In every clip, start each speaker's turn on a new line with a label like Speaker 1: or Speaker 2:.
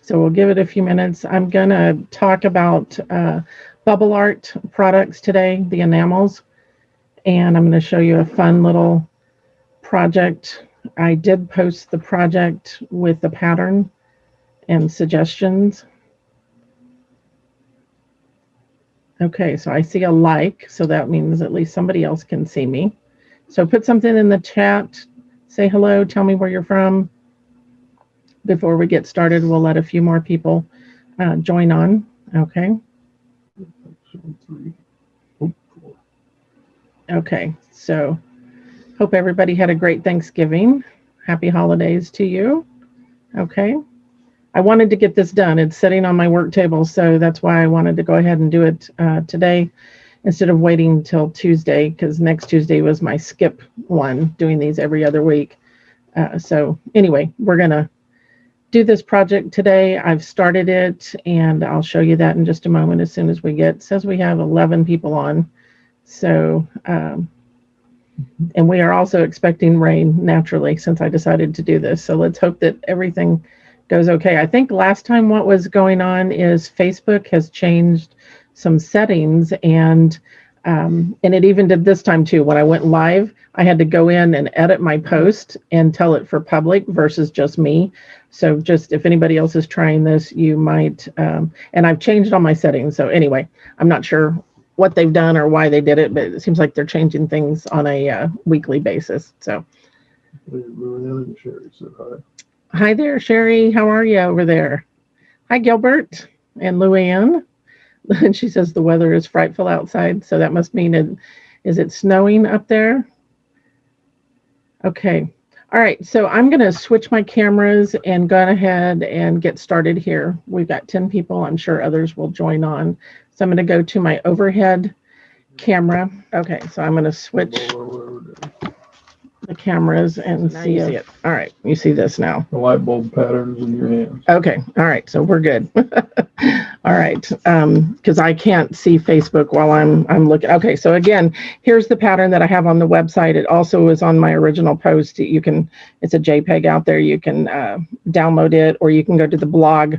Speaker 1: So we'll give it a few minutes. I'm going to talk about BubbleART products today, the enamels, and I'm going to show you a fun little project. I did post the project with the pattern and suggestions. Okay, so I see a like, so that means at least somebody else can see me. So put something in the chat, say hello, tell me where you're from. Before we get started, we'll let a few more people join on. Okay. Okay, so hope everybody had a great Thanksgiving. Happy holidays to you. Okay. I wanted to get this done. It's sitting on my work table, so that's why I wanted to go ahead and do it today instead of waiting until Tuesday, because next Tuesday was my skip one, doing these every other week. So anyway, we're going to do this project today. I've started it, and I'll show you that in just a moment as soon as we get. It says we have 11 people on. So, and we are also expecting rain naturally since I decided to do this. So let's hope that everything goes okay. I think last time what was going on is Facebook has changed some settings, and it even did this time too. When I went live, I had to go in and edit my post and tell it for public versus just me. So just if anybody else is trying this, you might, and I've changed all my settings. So anyway, I'm not sure what they've done or why they did it, but it seems like they're changing things on a weekly basis. So. Hi there, Sherry. How are you over there? Hi, Gilbert and Luann. And she says the weather is frightful outside, so that must mean is it snowing up there? Okay. All right, so I'm going to switch my cameras and go ahead and get started here. We've got 10 people. I'm sure others will join on. So I'm going to go to my overhead camera. Okay, so I'm going to switch the cameras and see it. All right, you see this now.
Speaker 2: The light bulb patterns in your hands.
Speaker 1: Okay, all right, so we're good. All right, because I can't see Facebook while I'm looking. Okay, so again, here's the pattern that I have on the website. It also is on my original post. You can, it's a JPEG out there. You can download it, or you can go to the blog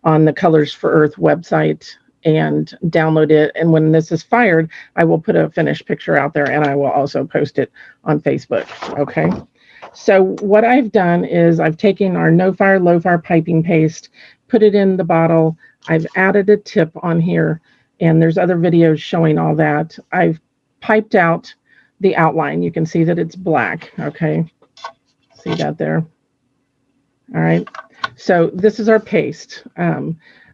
Speaker 1: on the Colors for Earth website and download it. And when this is fired, I will put a finished picture out there, and I will also post it on Facebook. Okay. So what I've done is I've taken our no fire, low fire piping paste, put it in the bottle. I've added a tip on here, and there's other videos showing all that. I've piped out the outline. You can see that it's black. Okay. See that there? All right. So this is our paste.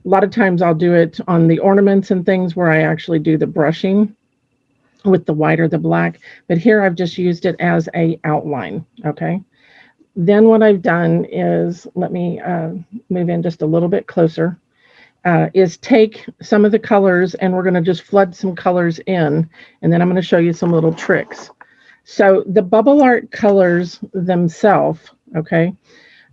Speaker 1: A lot of times I'll do it on the ornaments and things where I actually do the brushing with the white or the black, but here I've just used it as a outline. Okay. Then what I've done is, let me move in just a little bit closer, is take some of the colors, and we're going to just flood some colors in, and then I'm going to show you some little tricks. So the BubbleART colors themselves, okay,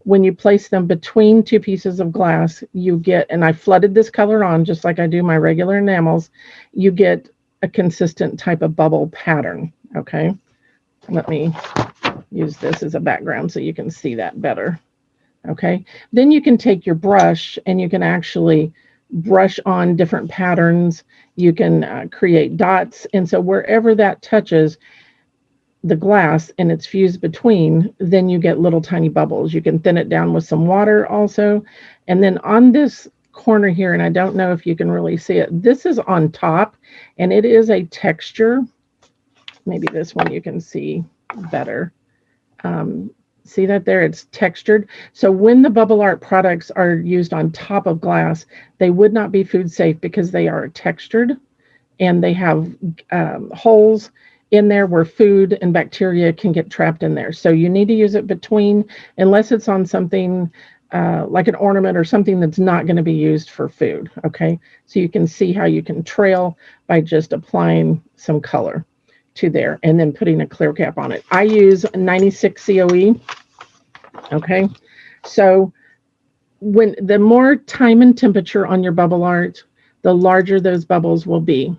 Speaker 1: when you place them between two pieces of glass, you get, and I flooded this color on just like I do my regular enamels, you get a consistent type of bubble pattern, okay? Let me use this as a background so you can see that better, okay? Then you can take your brush and you can actually brush on different patterns. You can create dots, and so wherever that touches the glass and it's fused between, then you get little tiny bubbles. You can thin it down with some water also. And then on this corner here, and I don't know if you can really see it, this is on top, and it is a texture. Maybe this one you can see better. See that there? It's textured. So when the BubbleART products are used on top of glass, they would not be food safe because they are textured, and they have holes in there where food and bacteria can get trapped in there. So you need to use it between, unless it's on something like an ornament or something that's not going to be used for food. Okay, so you can see how you can trail by just applying some color to there and then putting a clear cap on it. I use 96 COE. Okay, so when the more time and temperature on your BubbleART, the larger those bubbles will be.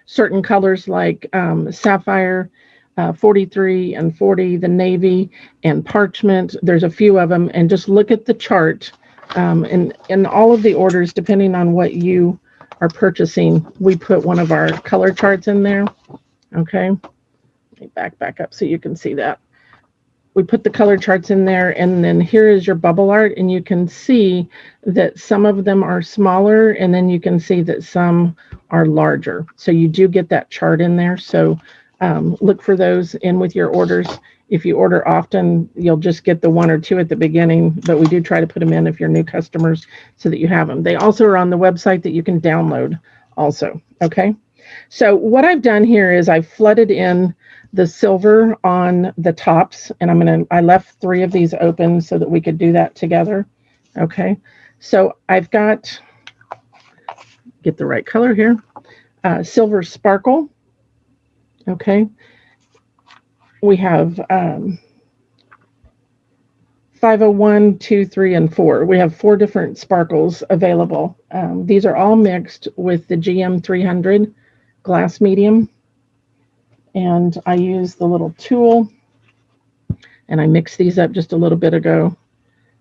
Speaker 1: Certain colors like sapphire, 43 and 40, the navy, and parchment, there's a few of them, and just look at the chart And in all of the orders, depending on what you are purchasing, we put one of our color charts in there. Okay. Let me back up so you can see that. We put the color charts in there, and then here is your BubbleART, and you can see that some of them are smaller, and then you can see that some are larger. So you do get that chart in there. So look for those in with your orders. If you order often, you'll just get the 1 or 2 at the beginning, but we do try to put them in if you're new customers so that you have them. They also are on the website that you can download also, okay? So what I've done here is I've flooded in the silver on the tops, and I left 3 of these open so that we could do that together. Okay, so I've got, get the right color here, silver sparkle. Okay, we have 501, 2, 3, and 4. We have 4 different sparkles available. These are all mixed with the GM 300 glass medium. And I use the little tool, and I mixed these up just a little bit ago.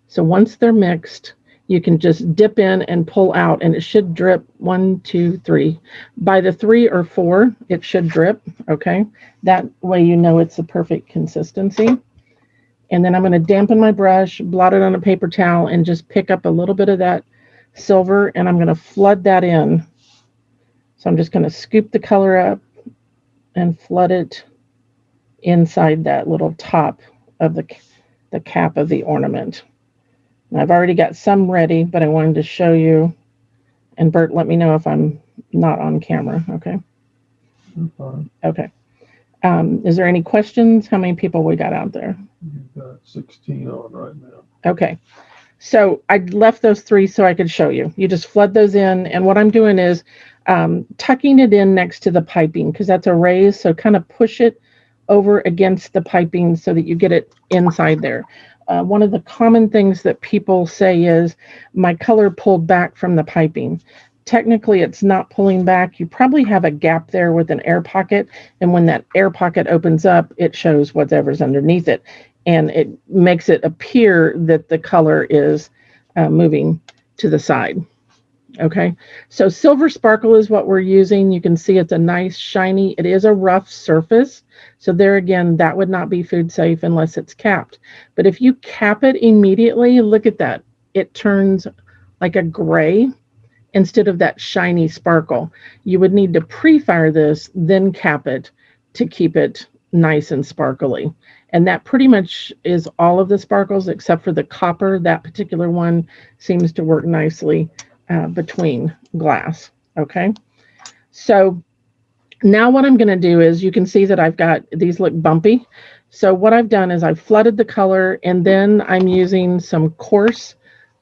Speaker 1: So once they're mixed, you can just dip in and pull out, and it should drip 1, 2, 3. By the 3 or 4, it should drip, okay? That way you know it's the perfect consistency. And then I'm going to dampen my brush, blot it on a paper towel, and just pick up a little bit of that silver, and I'm going to flood that in. So I'm just going to scoop the color up and flood it inside that little top of the cap of the ornament. And I've already got some ready, but I wanted to show you. And Bert, let me know if I'm not on camera, okay?
Speaker 2: I'm fine.
Speaker 1: Okay. Is there any questions? How many people we got out there?
Speaker 2: You've got 16 on right now.
Speaker 1: Okay. So I left those 3 so I could show you. You just flood those in, and what I'm doing is tucking it in next to the piping, because that's a raise, so kind of push it over against the piping so that you get it inside there. One of the common things that people say is, my color pulled back from the piping. Technically, it's not pulling back. You probably have a gap there with an air pocket, and when that air pocket opens up, it shows whatever's underneath it, and it makes it appear that the color is moving to the side. Okay, so silver sparkle is what we're using. You can see it's a nice shiny, it is a rough surface. So there again, that would not be food safe unless it's capped. But if you cap it immediately, look at that. It turns like a gray instead of that shiny sparkle. You would need to pre-fire this, then cap it to keep it nice and sparkly. And that pretty much is all of the sparkles except for the copper. That particular one seems to work nicely between glass. Okay, so now what I'm going to do is, you can see that I've got these look bumpy. So what I've done is I've flooded the color, and then I'm using some coarse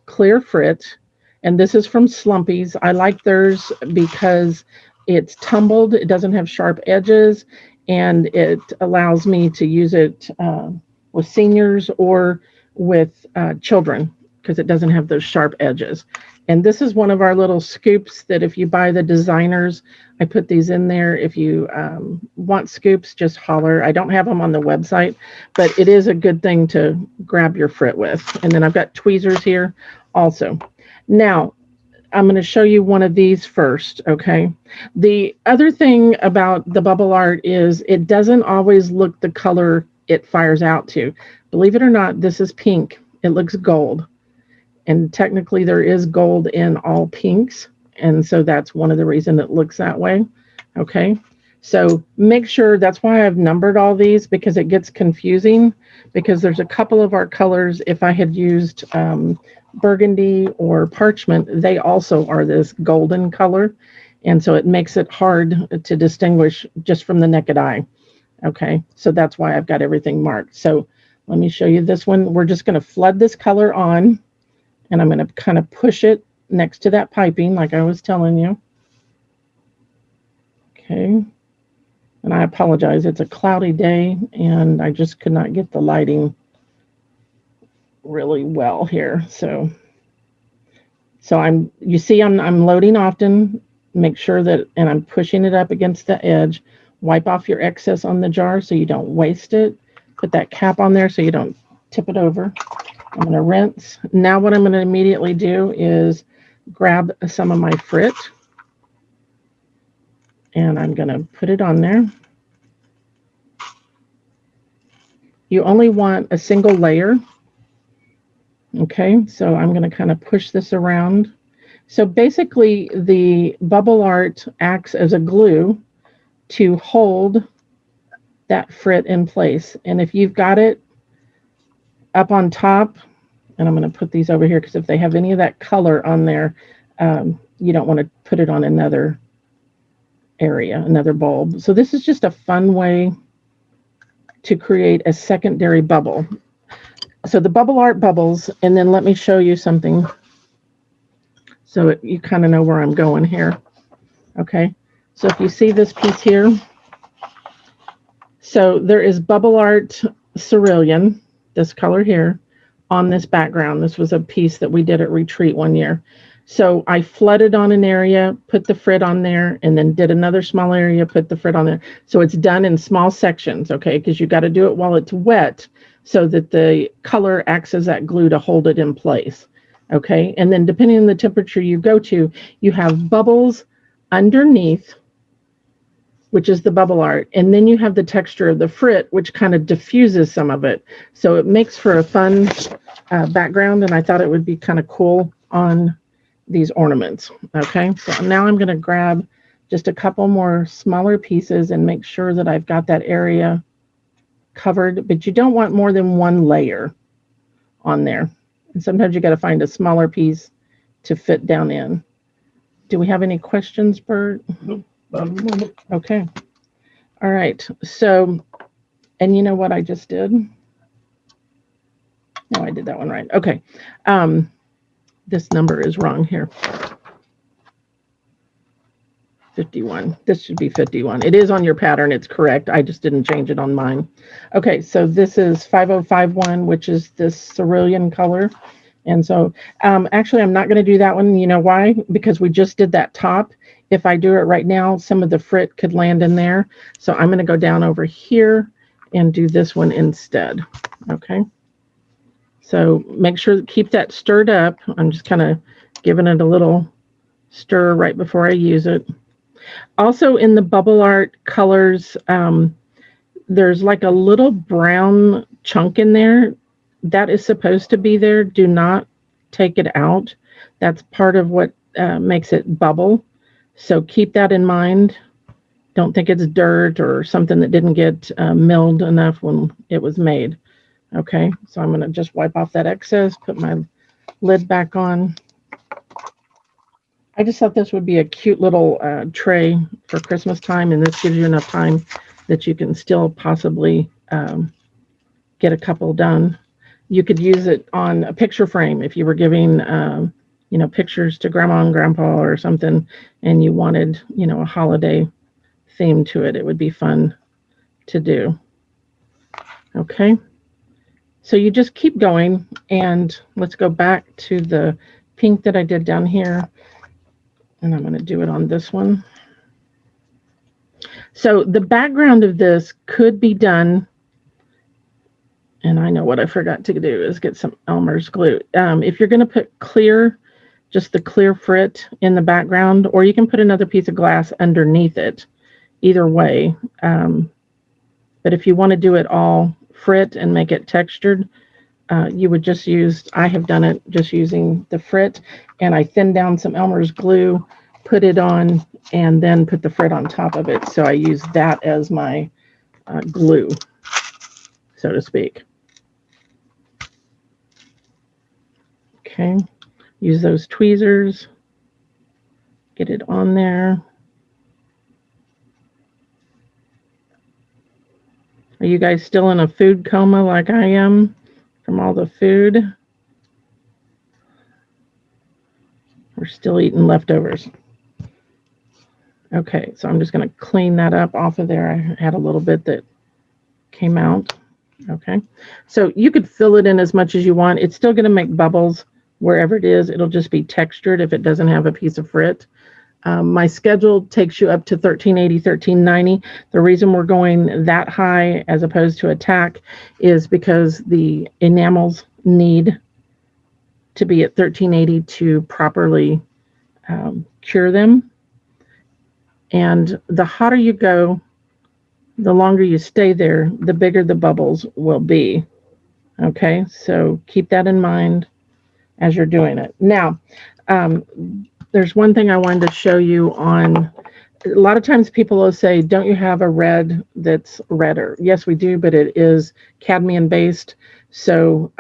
Speaker 1: clear frit, and this is from Slumpy's. I like theirs because it's tumbled, it doesn't have sharp edges, and it allows me to use it with seniors or with children, because it doesn't have those sharp edges. And this is one of our little scoops that if you buy the designers, I put these in there. If you want scoops, just holler. I don't have them on the website, but it is a good thing to grab your frit with. And then I've got tweezers here also. Now, I'm going to show you one of these first, okay? The other thing about the BubbleART is it doesn't always look the color it fires out to. Believe it or not, this is pink. It looks gold. And technically there is gold in all pinks. And so that's one of the reasons it looks that way. Okay. So make sure, that's why I've numbered all these, because it gets confusing, because there's a couple of our colors. If I had used burgundy or parchment, they also are this golden color. And so it makes it hard to distinguish just from the naked eye. Okay. So that's why I've got everything marked. So let me show you this one. We're just going to flood this color on. And I'm going to kind of push it next to that piping, like I was telling you. Okay. And I apologize. It's a cloudy day, and I just could not get the lighting really well here. So you see I'm loading often. Make sure that, and I'm pushing it up against the edge. Wipe off your excess on the jar so you don't waste it. Put that cap on there so you don't tip it over. I'm going to rinse. Now what I'm going to immediately do is grab some of my frit, and I'm going to put it on there. You only want a single layer. Okay, so I'm going to kind of push this around. So basically, the BubbleART acts as a glue to hold that frit in place. And if you've got it up on top, and I'm going to put these over here because if they have any of that color on there, you don't want to put it on another area, another bulb. So this is just a fun way to create a secondary bubble. So the BubbleART bubbles, and then let me show you something so you kind of know where I'm going here. Okay, so if you see this piece here, so there is BubbleART Cerulean, this color here, on this background. This was a piece that we did at retreat one year. So I flooded on an area, put the frit on there, and then did another small area, put the frit on there. So it's done in small sections, okay, because you got to do it while it's wet so that the color acts as that glue to hold it in place, okay? And then depending on the temperature you go to, you have bubbles underneath, which is the BubbleART, and then you have the texture of the frit, which kind of diffuses some of it. So it makes for a fun background, and I thought it would be kind of cool on these ornaments. Okay, so now I'm going to grab just a couple more smaller pieces and make sure that I've got that area covered, but you don't want more than one layer on there. And sometimes you got to find a smaller piece to fit down in. Do we have any questions, Bert?
Speaker 2: Nope.
Speaker 1: Okay. All right. So, and you know what I just did? No, I did that one right. Okay. This number is wrong here. 51. This should be 51. It is on your pattern. It's correct. I just didn't change it on mine. Okay. So this is 5051, which is this cerulean color. And so actually, I'm not going to do that one. You know why? Because we just did that top. If I do it right now, some of the frit could land in there. So I'm going to go down over here and do this one instead. Okay. So make sure to keep that stirred up. I'm just kind of giving it a little stir right before I use it. Also in the BubbleART colors, there's like a little brown chunk in there. That is supposed to be there. Do not take it out. That's part of what makes it bubble. So keep that in mind. Don't think it's dirt or something that didn't get milled enough when it was made. Okay, so I'm going to just wipe off that excess, put my lid back on. I just thought this would be a cute little tray for Christmas time, and this gives you enough time that you can still possibly get a couple done. You could use it on a picture frame if you were giving you know, pictures to grandma and grandpa or something, and you wanted, you know, a holiday theme to it. It would be fun to do. Okay, so you just keep going, and let's go back to the pink that I did down here, and I'm going to do it on this one. So the background of this could be done, and I know what I forgot to do is get some Elmer's glue. If you're going to put clear, just the clear frit in the background, or you can put another piece of glass underneath it, either way. But if you want to do it all frit and make it textured, you would just use, I have done it just using the frit, and I thin down some Elmer's glue, put it on, and then put the frit on top of it. So I use that as my glue, so to speak. Okay, use those tweezers, get it on there. Are you guys still in a food coma like I am from all the food? We're still eating leftovers. Okay, so I'm just going to clean that up off of there. I had a little bit that came out. Okay, so you could fill it in as much as you want. It's still going to make bubbles wherever it is. It'll just be textured if it doesn't have a piece of frit. My schedule takes you up to 1380, 1390. The reason we're going that high as opposed to a tack is because the enamels need to be at 1380 to properly cure them. And the hotter you go, the longer you stay there, the bigger the bubbles will be. Okay, so keep that in mind as you're doing it. Now, there's one thing I wanted to show you on. A lot of times people will say, don't you have a red that's redder? Yes, we do, but it is cadmium based, so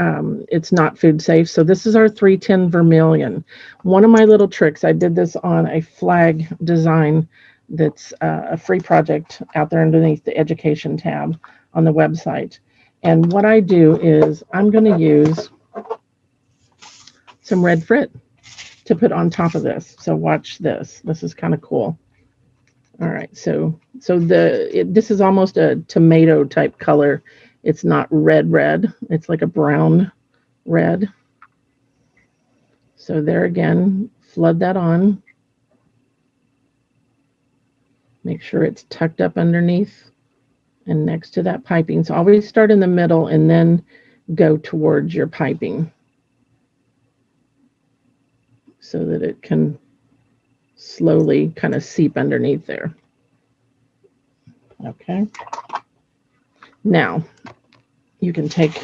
Speaker 1: it's not food safe. So this is our 310 vermilion. One of my little tricks, I did this on a flag design that's a free project out there underneath the education tab on the website. And what I do is I'm going to use some red frit to put on top of this. So watch this. This is kind of cool. All right, so this is almost a tomato type color. It's not red. It's like a brown red. So there again, flood that on. Make sure it's tucked up underneath and next to that piping. So always start in the middle and then go towards your piping so that it can slowly kind of seep underneath there. Okay. Now you can take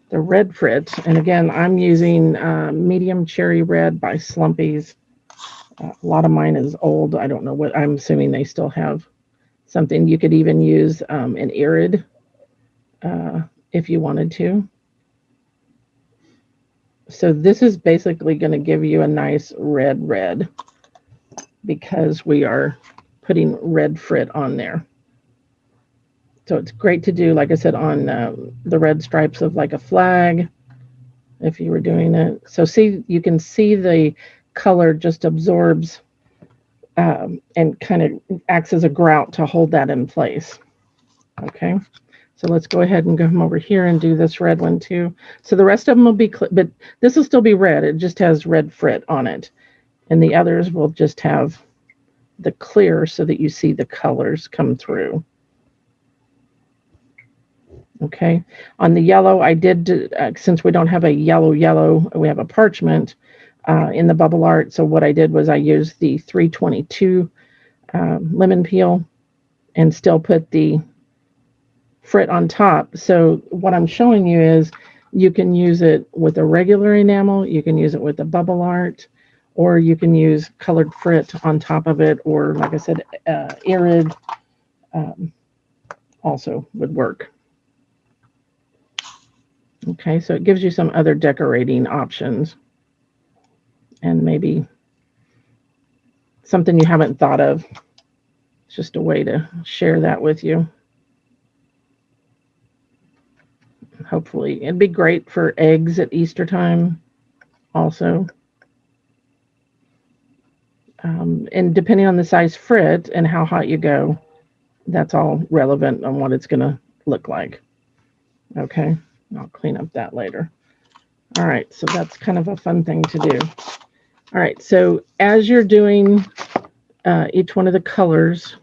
Speaker 1: the red frit, and again, I'm using medium cherry red by Slumpy's. A lot of mine is old. I don't know what, I'm assuming they still have something. You could even use an irid if you wanted to. So this is basically going to give you a nice red because we are putting red frit on there. So it's great to do, like I said, on the red stripes of like a flag, if you were doing it. So see, you can see the color just absorbs and kind of acts as a grout to hold that in place. Okay, so let's go ahead and come over here and do this red one too. So the rest of them will be, but this will still be red. It just has red frit on it. And the others will just have the clear so that you see the colors come through. Okay, on the yellow, I did, since we don't have a yellow, we have a parchment in the BubbleART. So what I did was I used the 322 lemon peel and still put the frit on top. So what I'm showing you is you can use it with a regular enamel, you can use it with a BubbleART, or you can use colored frit on top of it, or like I said, irid also would work. Okay, so it gives you some other decorating options and maybe something you haven't thought of. It's just a way to share that with you. Hopefully, it'd be great for eggs at Easter time also. And depending on the size frit and how hot you go, that's all relevant on what it's going to look like. Okay, I'll clean up that later. All right, so that's kind of a fun thing to do. All right, so as you're doing each one of the colors,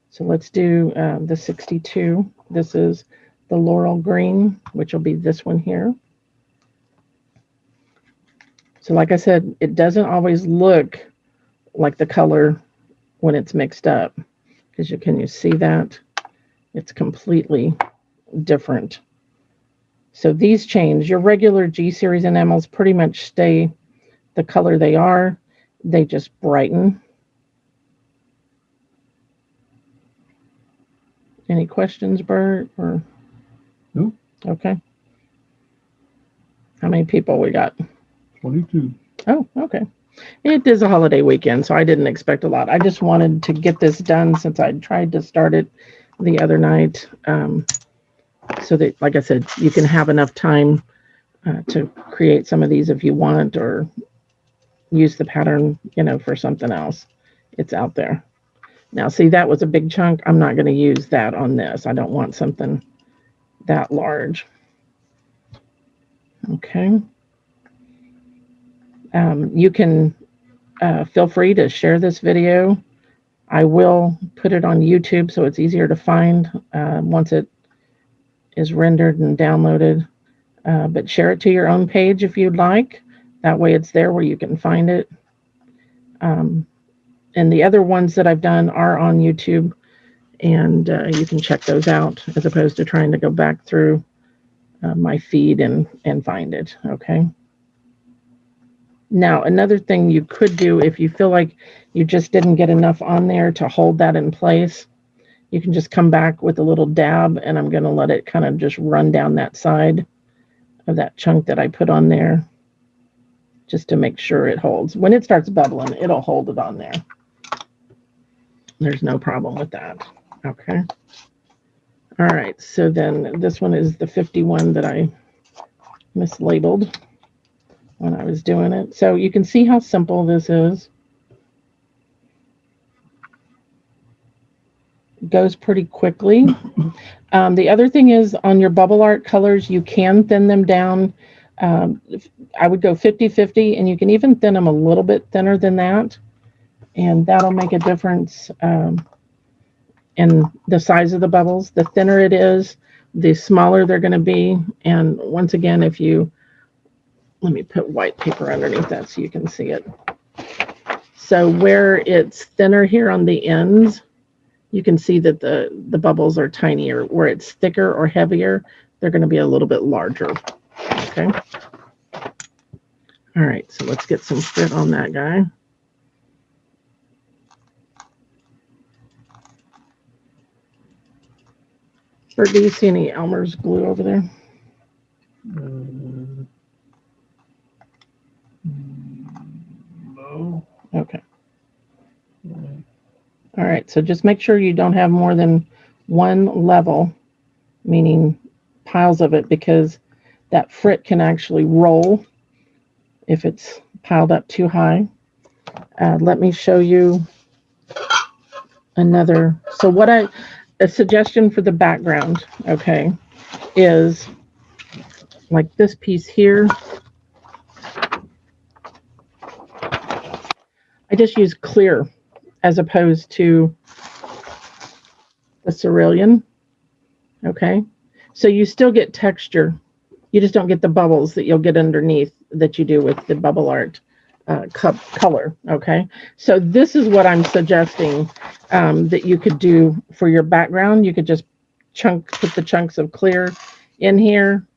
Speaker 1: so let's do the 62. This is the laurel green, which will be this one here. So like I said, it doesn't always look like the color when it's mixed up, because can you see that? It's completely different. So these change. Your regular G series enamels pretty much stay the color they are. They just brighten. Any questions, Bert? Or
Speaker 2: no.
Speaker 1: Okay. How many people we got?
Speaker 2: 22.
Speaker 1: Oh, okay. It is a holiday weekend, so I didn't expect a lot. I just wanted to get this done since I tried to start it the other night, so that, like I said, you can have enough time to create some of these if you want, or use the pattern, for something else. It's out there. Now, see, that was a big chunk. I'm not going to use that on this. I don't want something that large. Okay. You can feel free to share this video. I will put it on YouTube so it's easier to find once it is rendered and downloaded. But share it to your own page if you'd like. That way it's there where you can find it. And the other ones that I've done are on YouTube, and you can check those out as opposed to trying to go back through my feed and find it. Okay. Now, another thing you could do if you feel like you just didn't get enough on there to hold that in place, you can just come back with a little dab, and I'm going to let it kind of just run down that side of that chunk that I put on there just to make sure it holds. When it starts bubbling, it'll hold it on there. There's no problem with that. Okay. All right. So then this one is the 51 that I mislabeled when I was doing it. So you can see how simple this is. It goes pretty quickly. The other thing is on your BubbleART colors, you can thin them down. I would go 50-50, and you can even thin them a little bit thinner than that. And that'll make a difference in the size of the bubbles. The thinner it is, the smaller they're going to be. And once again, if you, let me put white paper underneath that so you can see it. So where it's thinner here on the ends, you can see that the bubbles are tinier. Where it's thicker or heavier, they're going to be a little bit larger. Okay. All right, so let's get some fit on that guy. Bert, do you see any Elmer's glue over there?
Speaker 2: No.
Speaker 1: Okay. All right, so just make sure you don't have more than one level, meaning piles of it, because that frit can actually roll if it's piled up too high. Let me show you another. So what a suggestion for the background, okay, is like this piece here. I just use clear as opposed to the cerulean, okay? So you still get texture. You just don't get the bubbles that you'll get underneath that you do with the BubbleART cup color, okay? So this is what I'm suggesting that you could do for your background. You could just put the chunks of clear in here.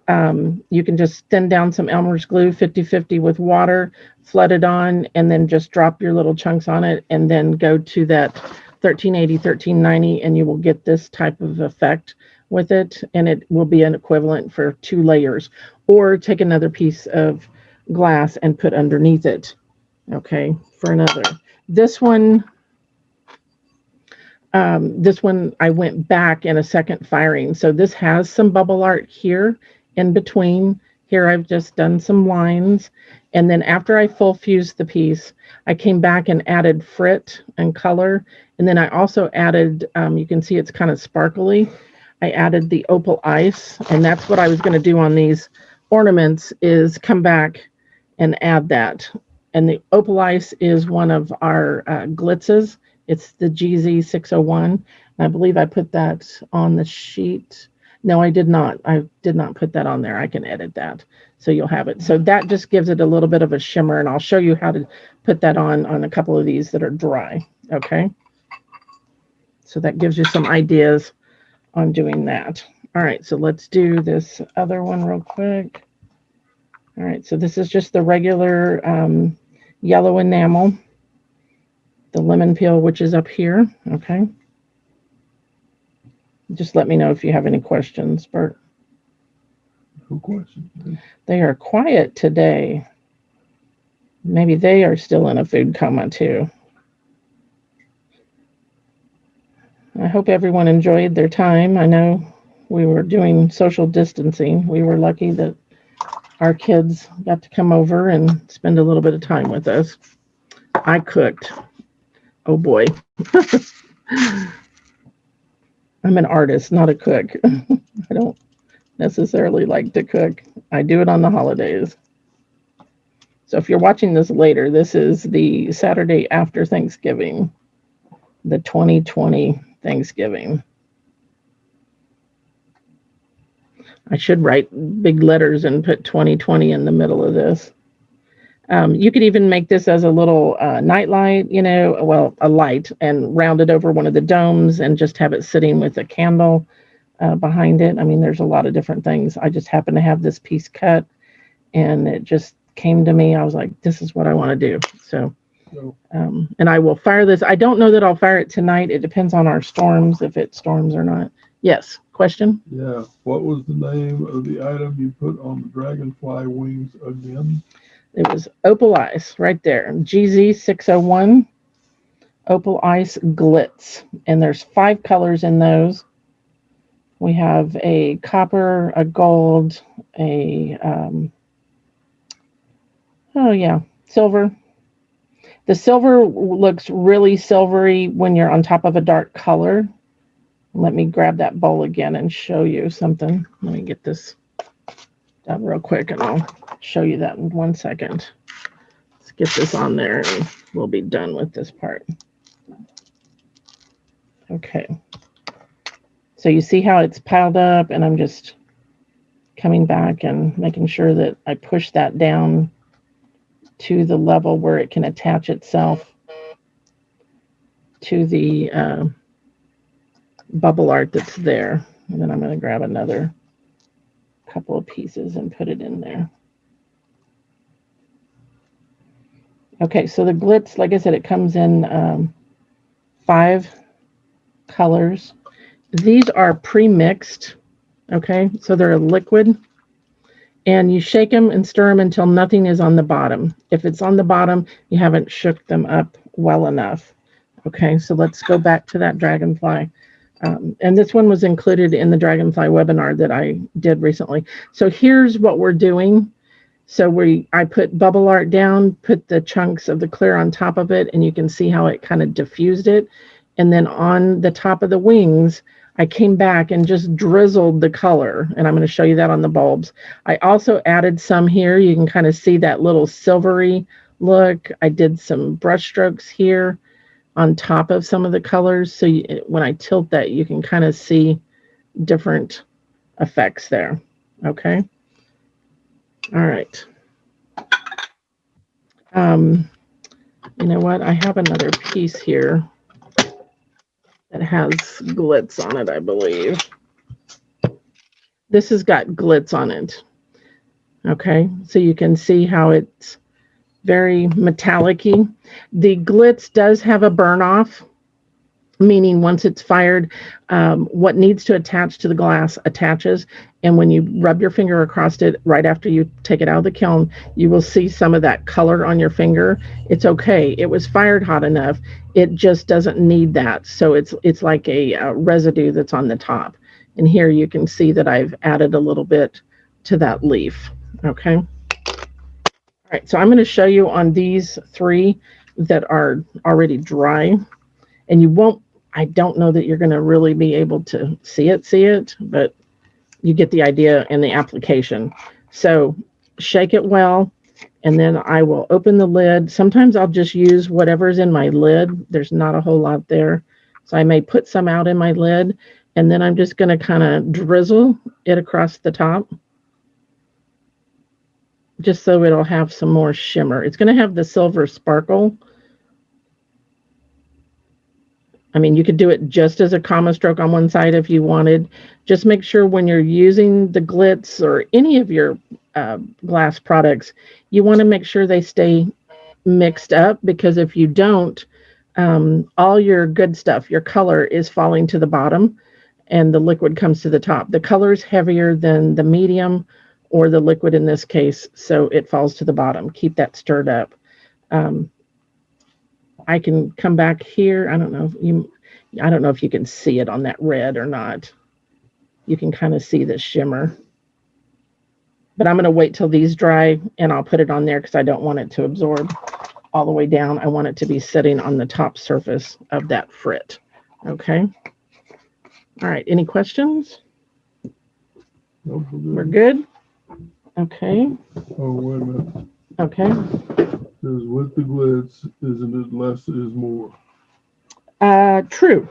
Speaker 1: You can just thin down some Elmer's glue 50-50 with water, flood it on, and then just drop your little chunks on it, and then go to that 1380, 1390, and you will get this type of effect with it, and it will be an equivalent for 2 layers. Or take another piece of glass and put underneath it, okay, for another. This one I went back in a second firing. So this has some BubbleART here in between. Here I've just done some lines. And then after I full fused the piece, I came back and added frit and color. And then I also added, you can see it's kind of sparkly. I added the opal ice. And that's what I was going to do on these ornaments, is come back and add that. And the opal ice is one of our glitzes. It's the GZ601. I believe I put that on the sheet. No, I did not. I did not put that on there. I can edit that so you'll have it. So that just gives it a little bit of a shimmer, and I'll show you how to put that on a couple of these that are dry. Okay. So that gives you some ideas on doing that. All right, so let's do this other one real quick. All right, so this is just the regular yellow enamel, the lemon peel, which is up here. Okay. Just let me know if you have any questions, Bert.
Speaker 2: No questions.
Speaker 1: They are quiet today. Maybe they are still in a food coma too. I hope everyone enjoyed their time. I know we were doing social distancing. We were lucky that our kids got to come over and spend a little bit of time with us. I cooked. Oh boy. I'm an artist, not a cook. I don't necessarily like to cook. I do it on the holidays. So if you're watching this later, this is the Saturday after Thanksgiving, the 2020 Thanksgiving. I should write big letters and put 2020 in the middle of this. You could even make this as a little night light, well, a light, and round it over one of the domes and just have it sitting with a candle behind it. I mean, there's a lot of different things. I just happen to have this piece cut, and it just came to me. I was like, this is what I want to do. So, and I will fire this. I don't know that I'll fire it tonight. It depends on our storms, if it storms or not. Yes, question?
Speaker 2: Yeah. What was the name of the item you put on the dragonfly wings again?
Speaker 1: It was Opal Ice right there. GZ601 Opal Ice Glitz. And there's 5 colors in those. We have a copper, a gold, a, silver. The silver looks really silvery when you're on top of a dark color. Let me grab that bowl again and show you something. Let me get this done real quick and I'll show you that in 1 second. Let's get this on there and we'll be done with this part. Okay. So you see how it's piled up, and I'm just coming back and making sure that I push that down to the level where it can attach itself to the BubbleART that's there. And then I'm going to grab another couple of pieces and put it in there. Okay, so the glitz, like I said, it comes in 5 colors. These are pre-mixed, okay? So they're a liquid, and you shake them and stir them until nothing is on the bottom. If it's on the bottom, you haven't shook them up well enough. Okay, so let's go back to that dragonfly. And this one was included in the dragonfly webinar that I did recently. So here's what we're doing. So I put BubbleART down, put the chunks of the clear on top of it, and you can see how it kind of diffused it. And then on the top of the wings, I came back and just drizzled the color, and I'm going to show you that on the bulbs. I also added some here. You can kind of see that little silvery look. I did some brush strokes here on top of some of the colors. So when I tilt that, you can kind of see different effects there. Okay. All right. You know what? I have another piece here that has glitz on it, I believe. This has got glitz on it. Okay, so you can see how it's very metallic-y. The glitz does have a burn off, meaning once it's fired, what needs to attach to the glass attaches. And when you rub your finger across it right after you take it out of the kiln, you will see some of that color on your finger. It's okay. It was fired hot enough. It just doesn't need that. So it's like a residue that's on the top. And here you can see that I've added a little bit to that leaf. Okay. All right. So I'm going to show you on these 3 that are already dry. And you won't, I don't know that you're going to really be able to see it, but you get the idea in the application. So shake it well, and then I will open the lid. Sometimes I'll just use whatever's in my lid. There's not a whole lot there. So I may put some out in my lid, and then I'm just going to kind of drizzle it across the top, just so it'll have some more shimmer. It's going to have the silver sparkle. I mean, you could do it just as a comma stroke on one side if you wanted. Just make sure when you're using the glitz or any of your glass products, you want to make sure they stay mixed up, because if you don't, all your good stuff, your color is falling to the bottom and the liquid comes to the top. The color is heavier than the medium or the liquid in this case, so it falls to the bottom. Keep that stirred up. I can come back here. I don't know if you can see it on that red or not. You can kind of see the shimmer. But I'm going to wait till these dry and I'll put it on there because I don't want it to absorb all the way down. I want it to be sitting on the top surface of that frit. Okay. All right. Any questions?
Speaker 2: Nope,
Speaker 1: We're good? Okay.
Speaker 2: Oh, wait a minute.
Speaker 1: Okay.
Speaker 2: Because with the glitz, isn't it less is more?
Speaker 1: True.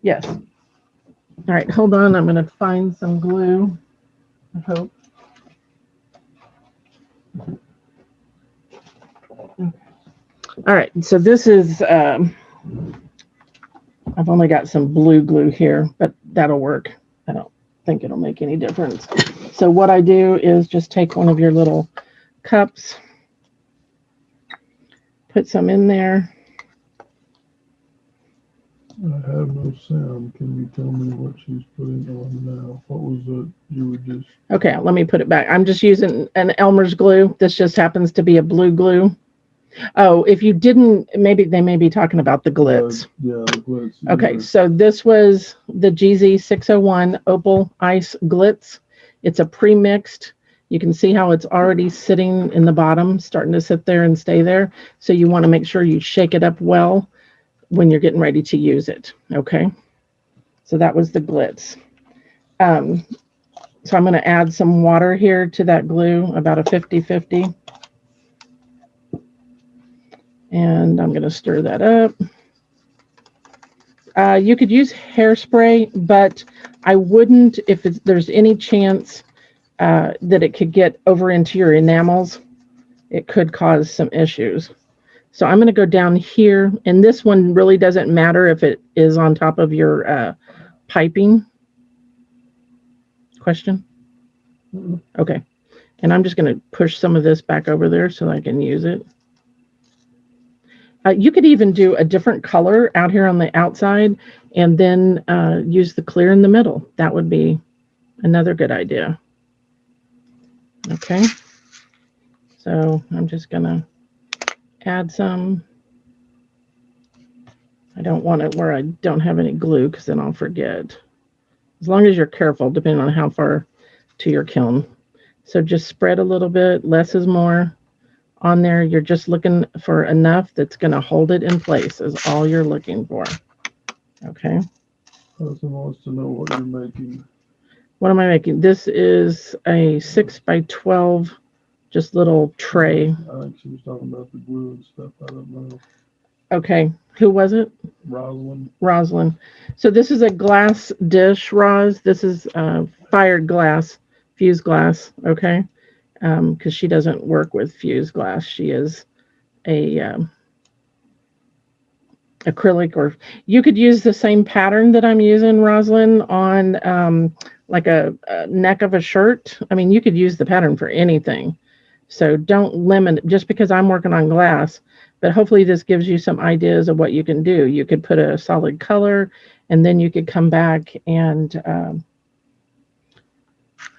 Speaker 1: Yes. All right, hold on. I'm going to find some glue, I hope. All right, so this is, I've only got some blue glue here, but that'll work. I don't think it'll make any difference. So what I do is just take one of your little cups, put some in there.
Speaker 2: I have no sound. Can you tell me what she's putting on now? What was it you were just...
Speaker 1: Okay, let me put it back. I'm just using an Elmer's glue. This just happens to be a blue glue. Oh, if you didn't, maybe they may be talking about the glitz.
Speaker 2: Yeah, the glitz.
Speaker 1: Okay, so this was the GZ601 Opal Ice Glitz. It's a pre-mixed. You can see how it's already sitting in the bottom, starting to sit there and stay there. So you want to make sure you shake it up well when you're getting ready to use it. Okay, so that was the glitz. So I'm going to add some water here to that glue, about a 50-50. And I'm going to stir that up. You could use hairspray, but I wouldn't if there's any chance that it could get over into your enamels. It could cause some issues. So I'm going to go down here, and this one really doesn't matter if it is on top of your piping. Question? Okay. And I'm just going to push some of this back over there so I can use it. You could even do a different color out here on the outside and then use the clear in the middle. That would be another good idea. Okay. So I'm just going to add some. I don't want it where I don't have any glue because then I'll forget. As long as you're careful, depending on how far to your kiln. So just spread a little bit. Less is more. On there, you're just looking for enough that's going to hold it in place is all you're looking for. Okay.
Speaker 2: Person wants to know what you're making.
Speaker 1: What am I making? This is a 6x12, just little tray.
Speaker 2: I think she was talking about the glue and stuff. I don't know.
Speaker 1: Okay. Who was it? Rosalind. So this is a glass dish, Roz. This is fired glass, fused glass. Okay. Because she doesn't work with fused glass. She is a acrylic, or you could use the same pattern that I'm using, Rosalind, on like a neck of a shirt. I mean, you could use the pattern for anything. So don't limit it just because I'm working on glass, but hopefully this gives you some ideas of what you can do. You could put a solid color, and then you could come back and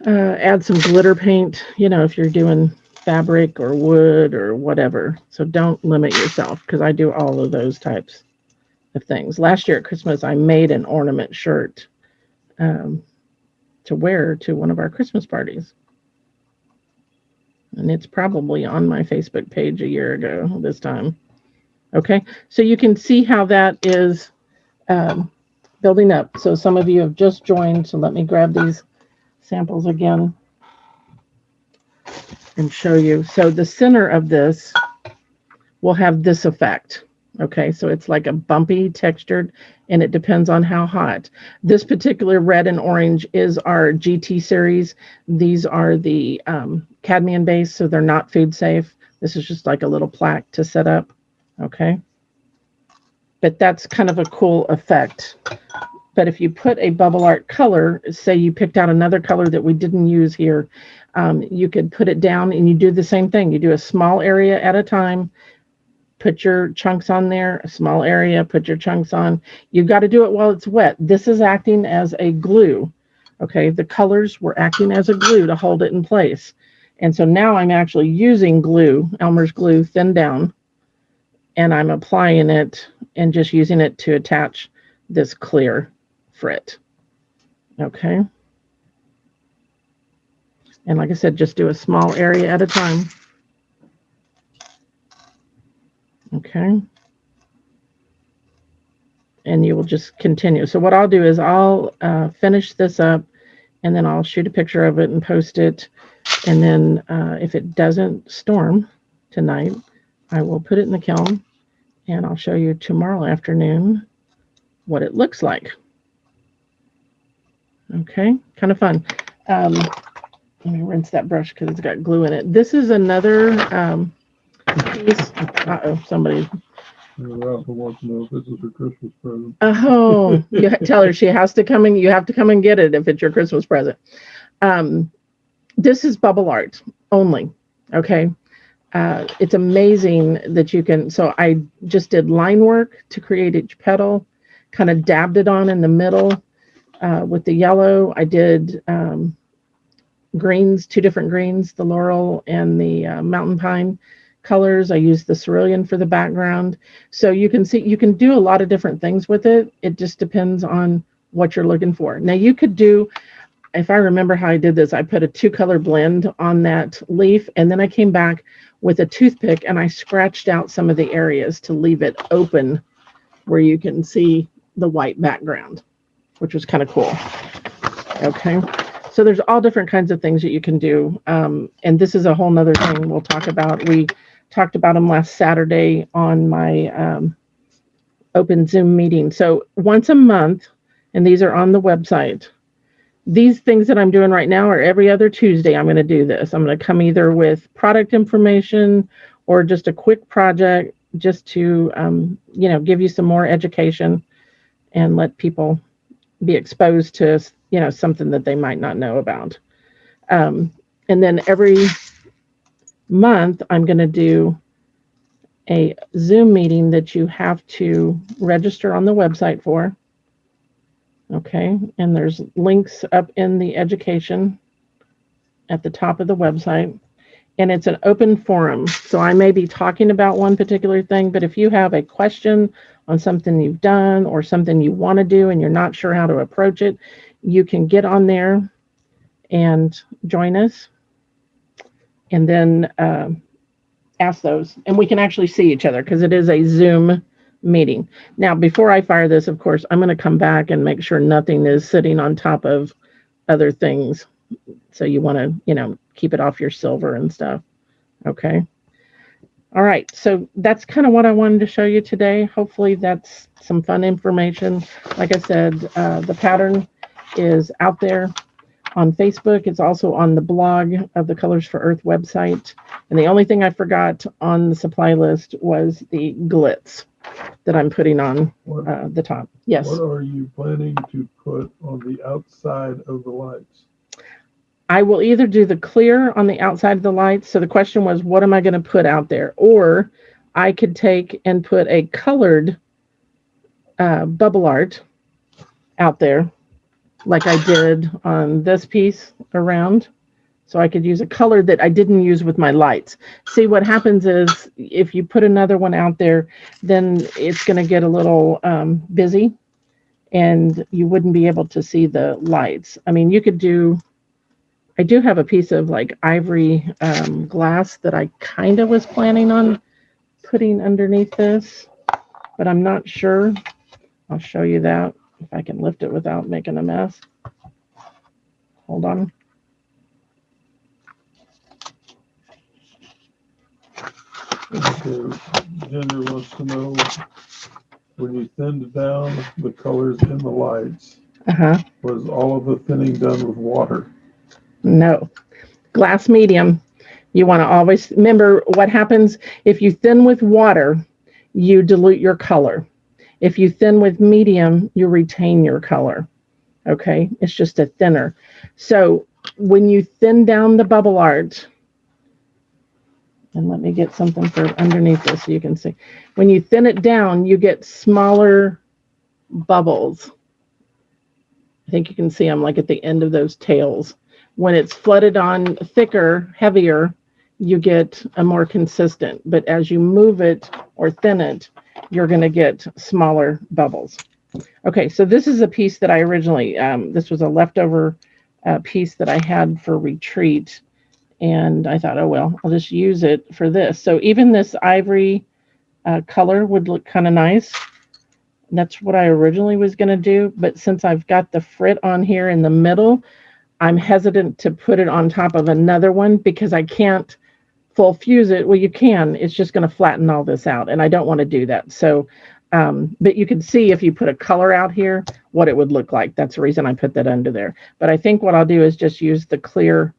Speaker 1: add some glitter paint, you know, if you're doing fabric or wood or whatever. So don't limit yourself, because I do all of those types of things. Last year at Christmas, I made an ornament shirt to wear to one of our Christmas parties. And it's probably on my Facebook page a year ago this time. Okay, so you can see how that is building up. So some of you have just joined, so let me grab these samples again and show you. So the center of this will have this effect. Okay, so it's like a bumpy textured, and it depends on how hot. This particular red and orange is our GT series. These are the cadmium base, so they're not food safe. This is just like a little plaque to set up. Okay, but that's kind of a cool effect. But if you put a BubbleART color, say you picked out another color that we didn't use here, you could put it down and you do the same thing. You do a small area at a time, put your chunks on there, a small area, put your chunks on. You've got to do it while it's wet. This is acting as a glue. Okay, the colors were acting as a glue to hold it in place. And so now I'm actually using glue, Elmer's glue, thin down, and I'm applying it and just using it to attach this clear frit. Okay. And like I said, just do a small area at a time. Okay. And you will just continue. So what I'll do is I'll finish this up, and then I'll shoot a picture of it and post it. And then if it doesn't storm tonight, I will put it in the kiln, and I'll show you tomorrow afternoon what it looks like. Okay, kind of fun. Let me rinse that brush because it's got glue in it. This is another piece. Uh-oh, somebody.
Speaker 2: Ralph wants to know if this is her Christmas present.
Speaker 1: Oh, you tell her she has to come and you have to come and get it if it's your Christmas present. This is BubbleART only. Okay. It's amazing that you can. So I just did line work to create each petal, kind of dabbed it on in the middle with the yellow. I did greens, 2 different greens, the laurel and the mountain pine colors. I used the cerulean for the background. So you can see, you can do a lot of different things with it. It just depends on what you're looking for. Now you could do, if I remember how I did this, I put a 2-color blend on that leaf, and then I came back with a toothpick and I scratched out some of the areas to leave it open where you can see the white background, which was kind of cool. Okay. So there's all different kinds of things that you can do. And this is a whole nother thing we'll talk about. We talked about them last Saturday on my open Zoom meeting. So once a month, and these are on the website, these things that I'm doing right now are every other Tuesday. I'm going to do this. I'm going to come either with product information or just a quick project just to, give you some more education and let people be exposed to, something that they might not know about. And then every month, I'm going to do a Zoom meeting that you have to register on the website for. Okay, and there's links up in the education at the top of the website, and it's an open forum. So I may be talking about one particular thing, but if you have a question on something you've done or something you want to do and you're not sure how to approach it, you can get on there and join us and then ask those. And we can actually see each other because it is a Zoom meeting. Now, before I fire this, of course, I'm going to come back and make sure nothing is sitting on top of other things. So you want to, keep it off your silver and stuff. Okay. All right. So that's kind of what I wanted to show you today. Hopefully that's some fun information. Like I said, the pattern is out there on Facebook. It's also on the blog of the Colors for Earth website. And the only thing I forgot on the supply list was the glitz that I'm putting on the top. Yes.
Speaker 2: What are you planning to put on the outside of the lights?
Speaker 1: I will either do the clear on the outside of the lights. So the question was, what am I going to put out there? Or I could take and put a colored BubbleART out there like I did on this piece around. So I could use a color that I didn't use with my lights. See, what happens is if you put another one out there, then it's going to get a little busy and you wouldn't be able to see the lights. I mean, you could do, I do have a piece of like ivory glass that I kind of was planning on putting underneath this, but I'm not sure. I'll show you that if I can lift it without making a mess. Hold on.
Speaker 2: Okay, Ginger wants to know, when you thinned down the colors in the lights, was all of the thinning done with water?
Speaker 1: No. Glass medium. You want to always remember what happens if you thin with water, you dilute your color. If you thin with medium, you retain your color. Okay, it's just a thinner. So when you thin down the BubbleART, and let me get something for underneath this so you can see. When you thin it down, you get smaller bubbles. I think you can see them like at the end of those tails. When it's flooded on thicker, heavier, you get a more consistent. But as you move it or thin it, you're going to get smaller bubbles. Okay, so this is a piece that I originally, this was a leftover piece that I had for retreat. And I thought, oh, well, I'll just use it for this. So even this ivory color would look kind of nice. That's what I originally was going to do. But since I've got the frit on here in the middle, I'm hesitant to put it on top of another one because I can't full fuse it. Well, you can. It's just going to flatten all this out. And I don't want to do that. So, but you can see if you put a color out here, what it would look like. That's the reason I put that under there. But I think what I'll do is just use the clear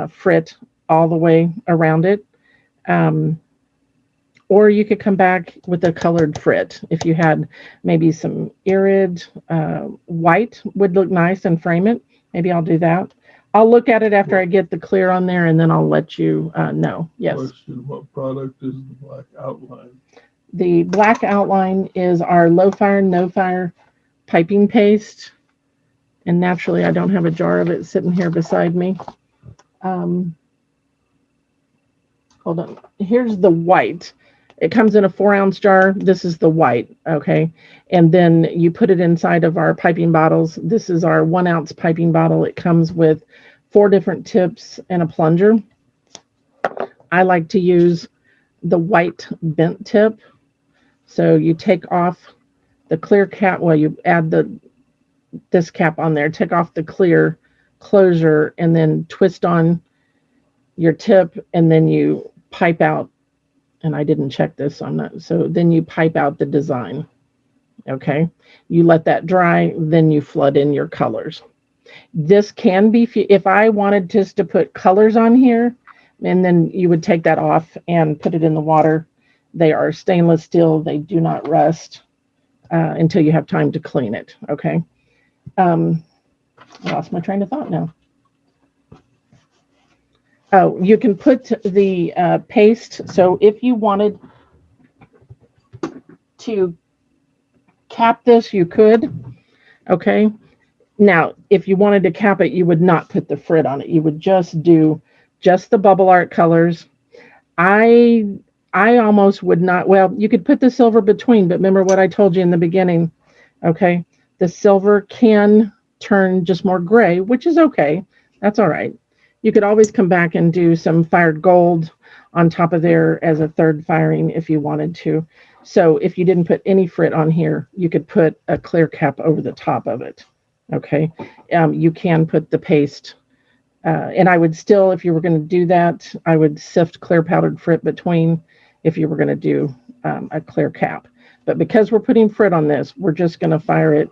Speaker 1: frit all the way around it. Or you could come back with a colored frit. If you had maybe some irid white would look nice and frame it. Maybe I'll do that. I'll look at it after I get the clear on there, and then I'll let you know. Yes.
Speaker 2: Question, what product is the black outline?
Speaker 1: The black outline is our low fire, no fire piping paste. And naturally, I don't have a jar of it sitting here beside me. Hold on. Here's the white. It comes in a 4-ounce jar. This is the white, okay? And then you put it inside of our piping bottles. This is our 1-ounce piping bottle. It comes with 4 different tips and a plunger. I like to use the white bent tip. So you take off the clear cap. Well, you add this cap on there. Take off the clear closure and then twist on your tip, and then you pipe out. And I didn't check this on that. So then you pipe out the design. Okay. You let that dry, then you flood in your colors. This can be, if I wanted just to put colors on here, and then you would take that off and put it in the water. They are stainless steel. They do not rust until you have time to clean it. Okay. I lost my train of thought now. Oh, you can put the paste. So if you wanted to cap this, you could. Okay. Now, if you wanted to cap it, you would not put the frit on it. You would just do just the BubbleART colors. I almost would not. Well, you could put the silver between, but remember what I told you in the beginning. Okay. The silver can turn just more gray, which is okay. That's all right. You could always come back and do some fired gold on top of there as a third firing if you wanted to. So if you didn't put any frit on here, you could put a clear cap over the top of it. Okay. You can put the paste. And I would still, if you were going to do that, I would sift clear powdered frit between if you were going to do a clear cap. But because we're putting frit on this, we're just going to fire it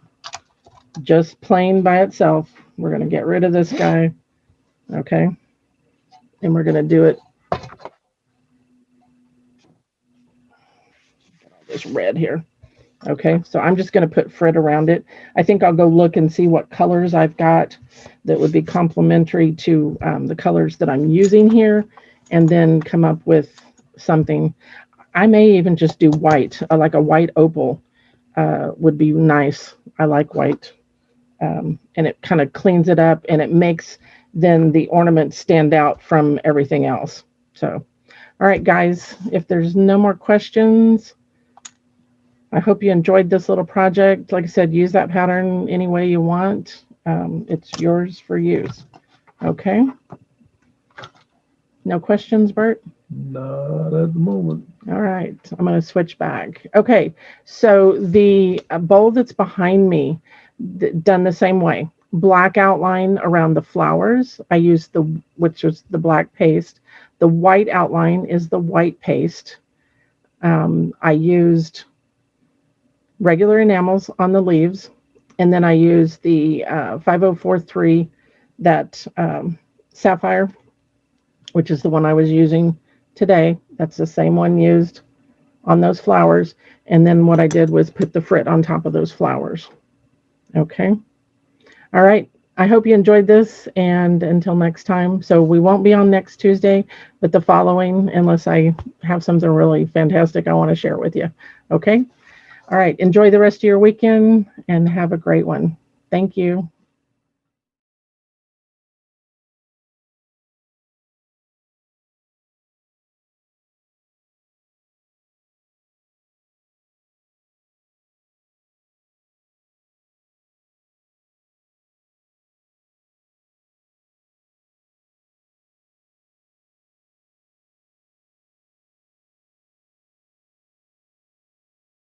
Speaker 1: just plain by itself. We're going to get rid of this guy. Okay. And we're going to do it. This red here. Okay. So I'm just going to put frit around it. I think I'll go look and see what colors I've got that would be complementary to the colors that I'm using here, and then come up with something. I may even just do white, like a white opal would be nice. I like white. And it kind of cleans it up, and it makes then the ornaments stand out from everything else. So, all right, guys, if there's no more questions, I hope you enjoyed this little project. Like I said, use that pattern any way you want. It's yours for use. Okay. No questions, Bert?
Speaker 2: Not at the moment.
Speaker 1: All right. I'm going to switch back. Okay. So the bowl that's behind me, done the same way. Black outline around the flowers. I used which was the black paste. The white outline is the white paste. I used regular enamels on the leaves, and then I used the 5043, that sapphire, which is the one I was using today. That's the same one used on those flowers. And then what I did was put the frit on top of those flowers. Okay. All right. I hope you enjoyed this, and until next time. So we won't be on next Tuesday, but the following, unless I have something really fantastic I want to share with you. Okay. All right. Enjoy the rest of your weekend and have a great one. Thank you.